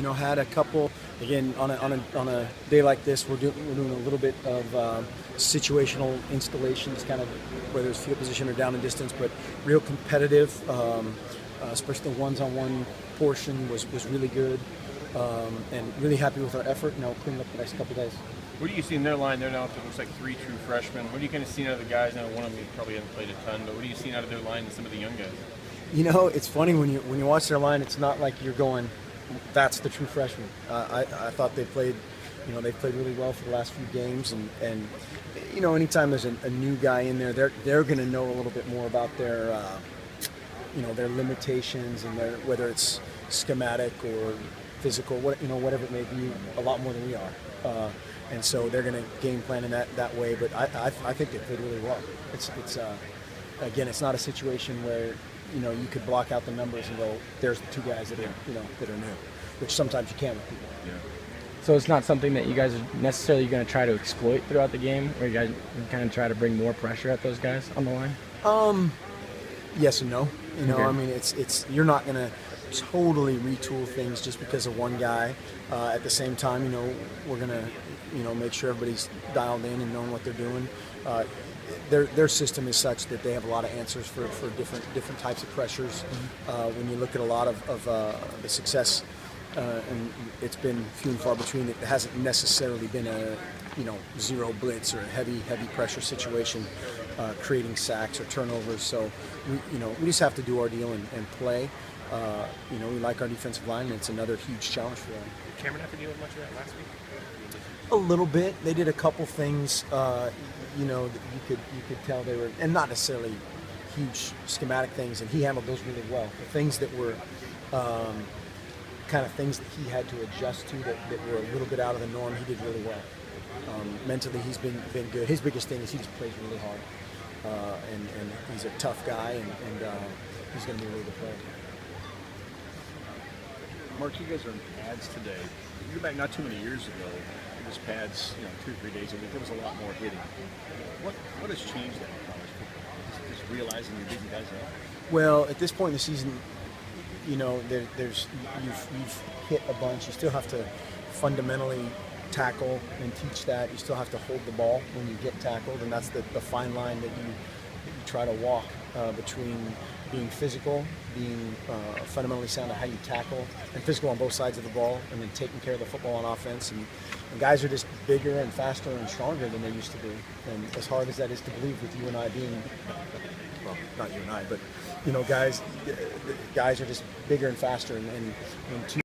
had a couple. Again, on a day like this, we're doing a little bit of situational installations, kind of whether it's field position or down and distance, but real competitive. Especially the ones-on-one portion was really good, and really happy with our effort. And I'll clean up the next couple days. What do you see in their line? They're now up to, looks like 3 true freshmen. What do you kind of see out of the guys? Now, one of them probably hasn't played a ton, but what do you see out of their line and some of the young guys? It's funny when you watch their line. It's not like you're going, that's the true freshman. I thought they played, they played really well for the last few games, and anytime there's a new guy in there, they're going to know a little bit more about their limitations and whether it's schematic or physical, whatever it may be, a lot more than we are. And so they're going to game plan in that way. But I think they played really well. It's again, it's not a situation where you could block out the numbers and go, there's the two guys that are that are new, which sometimes you can with people. Yeah. So it's not something that you guys are necessarily going to try to exploit throughout the game, where you guys kind of try to bring more pressure at those guys on the line? Yes and no. Okay. I mean, it's you're not going to totally retool things just because of one guy. At the same time, we're going to make sure everybody's dialed in and knowing what they're doing. Their system is such that they have a lot of answers for different types of pressures. When you look at a lot of the success, and it's been few and far between, it hasn't necessarily been a zero blitz or a heavy pressure situation, creating sacks or turnovers. So we just have to do our deal and play. We like our defensive line, and it's another huge challenge for them. Did Cameron have to deal with much of that last week? A little bit. They did a couple things, that you could tell they were, and not necessarily huge schematic things, and he handled those really well. The things that were kind of things that he had to adjust to that were a little bit out of the norm, he did really well. Mentally, he's been good. His biggest thing is he just plays really hard, and he's a tough guy, and he's going to be a really good player. Mark, you guys are in pads today. You go back not too many years ago, it was pads, 2 or 3 days a week. There was a lot more hitting. What has changed that in college football? Just realizing you're beating guys up? Well, at this point in the season, there's you've hit a bunch. You still have to fundamentally tackle and teach that. You still have to hold the ball when you get tackled, and that's the fine line that you try to walk between being physical, being fundamentally sound at how you tackle, and physical on both sides of the ball, and then taking care of the football on offense. And guys are just bigger and faster and stronger than they used to be. And as hard as that is to believe, with you and I being, well, not you and I, but guys are just bigger and faster, and two